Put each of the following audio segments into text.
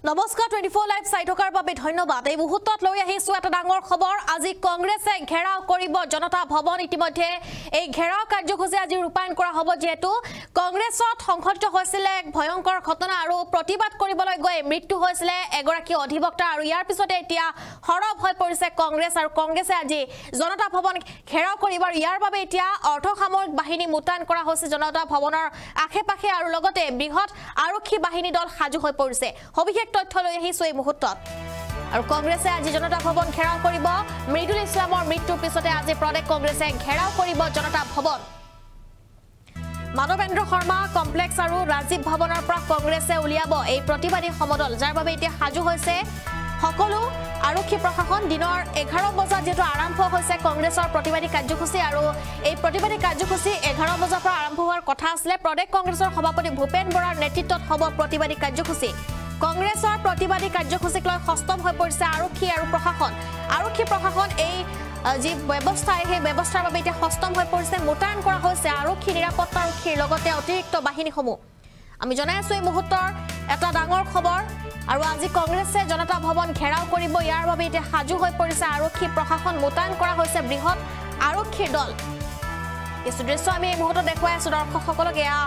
নমস্কাৰ 24 লাইভ চাই থকাৰ বাবে ধন্যবাদ। এই মুহূৰ্তত লৈ আহিছো এটা ডাঙৰ খবৰ। আজি কংগ্ৰেছে ঘেৰাও কৰিব জনতা ভৱন। ইতিমধ্যে এই ঘেৰাও কাৰ্যসূচী আজি ৰূপায়ণ কৰা হ'ব, যেহেতু কংগ্ৰেছত সংঘটিত হৈছিল এক ভয়ংকৰ ঘটনা আৰু প্ৰতিবাদ কৰিবলৈ গৈ মৃত্যু হৈছিল এগৰাকী অধিবক্তা, আৰু ইয়াৰ পিছতে এতিয়া হৰব হৈ পৰিছে কংগ্ৰেছ, আৰু কংগ্ৰেছে আজি জনতা ভৱন ঘেৰাও কৰিব। আৰু ইয়াৰ বাবে এতিয়া অৰ্ধসামৰিক বাহিনী মুতায়ন কৰা হৈছে জনতা ভৱনৰ আশে-পাশে, আৰু লগতে বৃহৎ আৰক্ষী বাহিনী দল সাজু হৈ পৰিছে। সবিশেষ তথ্য লৈ আহিছো এই মুহূৰ্তত। আৰু কংগ্ৰেছে আজি জনতা ভৱন ঘেৰাও কৰিব। মৃদুল ইছলামৰ মৃত্যুৰ পিছতে আজি প্ৰদেশ কংগ্ৰেছে ঘেৰাও কৰিব জনতা ভৱন। মানৱেন্দ্ৰ শৰ্মা কমপ্লেক্স আৰু ৰাজীৱ ভৱনৰ পৰা কংগ্ৰেছে উলিয়াব এই প্ৰতিবাদী সমদল, যাৰ বাবে এতিয়া সাজু হৈছে সকলো আৰক্ষী প্ৰশাসন। দিনৰ 11 বজাত যেহেতু আৰম্ভ হৈছে কংগ্ৰেছৰ প্ৰতিবাদী কাৰ্যসূচী, আৰু এই প্ৰতিবাদী কাৰ্যসূচী 11 বজাৰ পৰা আৰম্ভ হোৱাৰ কথা আছিলে। প্ৰদেশ কংগ্ৰেছৰ সভাপতি ভূপেন বৰাৰ নেতৃত্বত হ'ব প্ৰতিবাদী কাৰ্যসূচী। কংগ্ৰেছৰ প্ৰতিবাদী কাৰ্যসূচীক লৈ সষ্টম হৈ পৰিছে আৰক্ষী আৰু প্ৰশাসন। আৰক্ষী প্ৰশাসন এই যি ব্যৱস্থা, সেই ব্যৱস্থাৰ বাবে এতিয়া সষ্টম হৈ পৰিছে। মোতায়েন কৰা হৈছে আৰক্ষী, নিৰাপত্তা আৰক্ষীৰ লগতে অতিৰিক্ত বাহিনীসমূহ। আমি জনাই আছো এই মুহূৰ্তৰ এটা ডাঙৰ খবৰ, আৰু আজি কংগ্ৰেছে জনতা ভৱন ঘেৰাও কৰিব। ইয়াৰ বাবে এতিয়া সাজু হৈ পৰিছে আৰক্ষী প্ৰশাসন, মোতায়েন কৰা হৈছে বৃহৎ আৰক্ষীৰ দল। কিছু দৃশ্য আমি এই মুহূৰ্তত দেখুৱাই আছো দৰ্শকসকলক। এয়া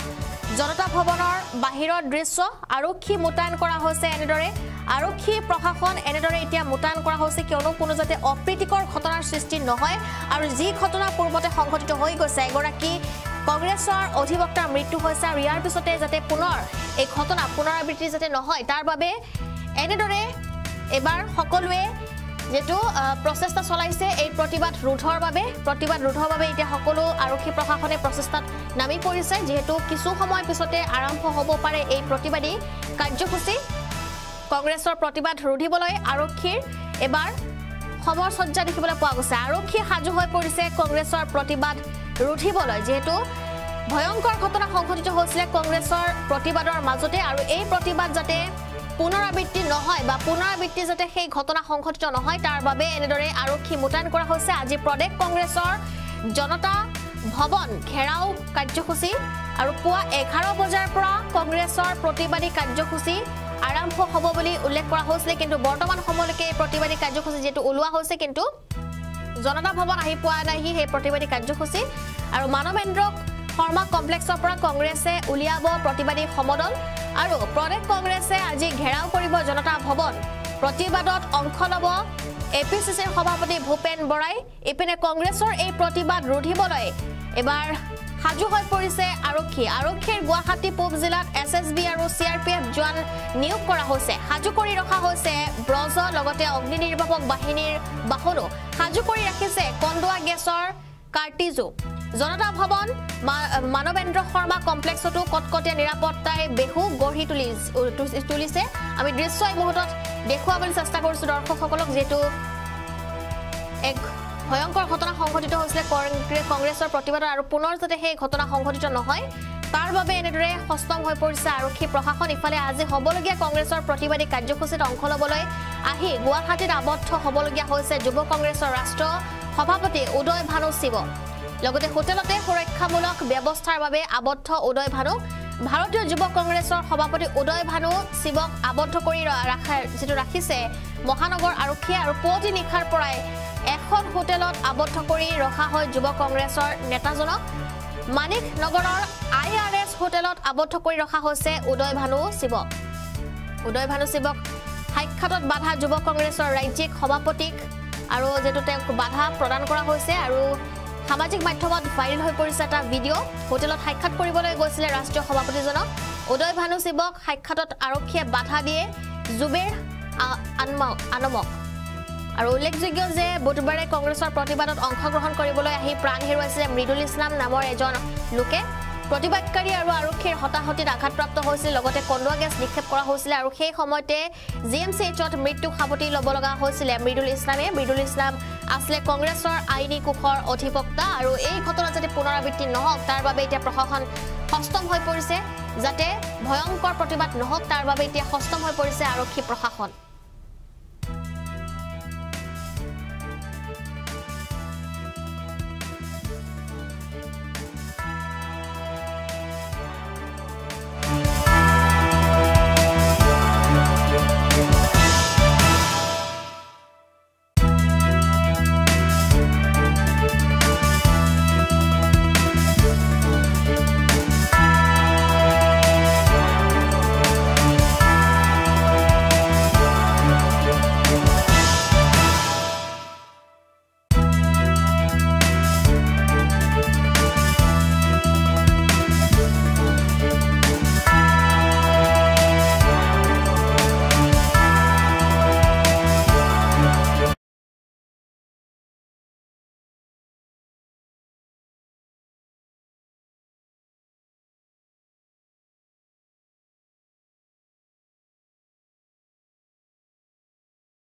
জনতা ভৱনৰ বাহিৰৰ দৃশ্য, আৰক্ষী মোতায়েন কৰা হৈছে এনেদৰে। আৰক্ষী প্ৰশাসন এনেদৰে এতিয়া মোতায়েন কৰা হৈছে, কিয়নো কোনো যাতে অপ্ৰীতিকৰ ঘটনাৰ সৃষ্টি নহয়, আৰু যি ঘটনা পূৰ্বতে সংঘটিত হৈ গৈছে, এগৰাকী কংগ্ৰেছৰ অধিবক্তাৰ মৃত্যু হৈছে, আৰু ইয়াৰ পিছতে যাতে পুনৰ এই ঘটনা পুনৰাবৃত্তি যাতে নহয়, তাৰ বাবে এনেদৰে এবাৰ সকলোৱে যেটো প্ৰচেষ্টা চলাইছে এই প্ৰতিবাদ ৰোধৰ বাবে। এতিয়া সকলো আৰক্ষী প্ৰশাসনে প্ৰচেষ্টাত নামি পৰিছে, যিহেতু কিছু সময় পিছতে আৰম্ভ হ'ব পাৰে এই প্ৰতিবাদী কাৰ্যসূচী। কংগ্ৰেছৰ প্ৰতিবাদ ৰোধিবলৈ আৰক্ষীৰ এবাৰ সমৰ সজ্জা দেখিবলৈ পোৱা গৈছে। আৰক্ষী সাজু হৈ পৰিছে কংগ্ৰেছৰ প্ৰতিবাদ ৰোধিবলৈ, যিহেতু ভয়ংকৰ ঘটনা সংঘটিত হৈছিলে কংগ্ৰেছৰ প্ৰতিবাদৰ মাজতে, আৰু এই প্ৰতিবাদ যাতে পুনৰাবৃত্তি নহয় বা পুনৰাবৃত্তি যাতে সেই ঘটনা সংঘটিত নহয়, তাৰ বাবে এনেদৰে আৰক্ষী মোতায়েন কৰা হৈছে। আজি প্ৰদেশ কংগ্ৰেছৰ জনতা ভৱন ঘেৰাও কাৰ্যসূচী, আৰু পুৱা 11 বজাৰ পৰা কংগ্ৰেছৰ প্ৰতিবাদী কাৰ্যসূচী আৰম্ভ হ'ব বুলি উল্লেখ কৰা হৈছিলে, কিন্তু বৰ্তমান সময়লৈকে এই প্ৰতিবাদী কাৰ্যসূচী যেটো ওলোৱা হৈছে, কিন্তু জনতা ভৱন আহি পোৱা নাই সেই প্ৰতিবাদী কাৰ্যসূচী। আৰু মানৱেন্দ্ৰ শৰ্মা কমপ্লেক্সৰ পৰা কংগ্ৰেছে উলিয়াব প্ৰতিবাদী সমদল, আৰু প্ৰদেশ কংগ্ৰেছে আজি ঘেৰাও কৰিব জনতা ভৱন। প্ৰতিবাদত অংশ ল'ব এপিচিচিৰ সভাপতি ভূপেন বৰাই। ইপিনে কংগ্ৰেছৰ এই প্ৰতিবাদ ৰোধিবলৈ এবাৰ সাজু হৈ পৰিছে আৰক্ষীৰ গুৱাহাটী পূব জিলাত SSB আৰু CRPF জোৱান নিয়োগ কৰা হৈছে। সাজু কৰি ৰখা হৈছে ব্ৰজ, লগতে অগ্নি নিৰ্বাপক বাহিনীৰ বাহনো সাজু কৰি ৰাখিছে কন্দুৱা গেছৰ কাৰ্টিজো। জনতা ভৱন মানৱেন্দ্ৰ শৰ্মা কমপ্লেক্সতো কটকটীয়া নিৰাপত্তাই বেহু গঢ়ি তুলিছে। আমি দৃশ্য এই মুহূৰ্তত দেখুৱাবলৈ চেষ্টা কৰিছো দৰ্শকসকলক, যিহেতু এক ভয়ংকৰ ঘটনা সংঘটিত হৈছিলে কংগ্ৰেছৰ প্ৰতিবাদৰ, আৰু পুনৰ যাতে সেই ঘটনা সংঘটিত নহয় তাৰ বাবে এনেদৰে সষ্টম হৈ পৰিছে আৰক্ষী প্ৰশাসন। ইফালে আজি হ'বলগীয়া কংগ্ৰেছৰ প্ৰতিবাদী কাৰ্যসূচীত অংশ ল'বলৈ আহি গুৱাহাটীত আবদ্ধ হ'বলগীয়া হৈছে যুৱ কংগ্ৰেছৰ ৰাষ্ট্ৰীয় সভাপতি উদয় ভানু শিৱ। লগতে হোটেলতে সুৰক্ষামূলক ব্যৱস্থাৰ বাবে আবদ্ধ উদয় ভানু। ভাৰতীয় যুৱ কংগ্ৰেছৰ সভাপতি উদয় ভানু শিৱক আবদ্ধ কৰি ৰাখিছে মহানগৰ আৰক্ষীয়ে, আৰু পুৱতি নিশাৰ পৰাই এখন হোটেলত আবদ্ধ কৰি ৰখা হয় যুৱ কংগ্ৰেছৰ নেতাজনক। মানিক নগৰৰ IRS হোটেলত আবদ্ধ কৰি ৰখা হৈছে উদয় ভানু শিৱক। সাক্ষাতত বাধা যুৱ কংগ্ৰেছৰ ৰাজ্যিক সভাপতিক, আৰু যেটো তেওঁক বাধা প্ৰদান কৰা হৈছে, আৰু সামাজিক মাধ্যমত ভাইৰেল হৈ পৰিছে এটা ভিডিঅ'। হোটেলত সাক্ষাৎ কৰিবলৈ গৈছিলে ৰাষ্ট্ৰীয় সভাপতিজনক। উদয় ভানু শিৱক সাক্ষাতত আৰক্ষীয়ে বাধা দিয়ে জুবেৰ আনমক। আৰু উল্লেখযোগ্য যে বুধবাৰে কংগ্ৰেছৰ প্ৰতিবাদত অংশগ্ৰহণ কৰিবলৈ আহি প্ৰাণ হেৰুৱাইছিলে মৃদুল ইছলাম নামৰ এজন লোকে। প্ৰতিবাদকাৰী আৰু আৰক্ষীৰ হতাহতিত আঘাতপ্ৰাপ্ত হৈছিল, লগতে কন্দুৱা গেছ নিক্ষেপ কৰা হৈছিলে, আৰু সেই সময়তে GMCHত মৃত্যু সাৱটি ল'ব লগা হৈছিলে মৃদুল ইছলামে। মৃদুল ইছলাম আছিলে কংগ্ৰেছৰ আইনী কোষৰ অধিবক্তা, আৰু এই ঘটনা যাতে পুনৰাবৃত্তি নহওক তাৰ বাবে এতিয়া প্ৰশাসন সষ্টম হৈ পৰিছে, যাতে ভয়ংকৰ প্ৰতিবাদ নহওক তাৰ বাবে এতিয়া সষ্টম হৈ পৰিছে আৰক্ষী প্ৰশাসন।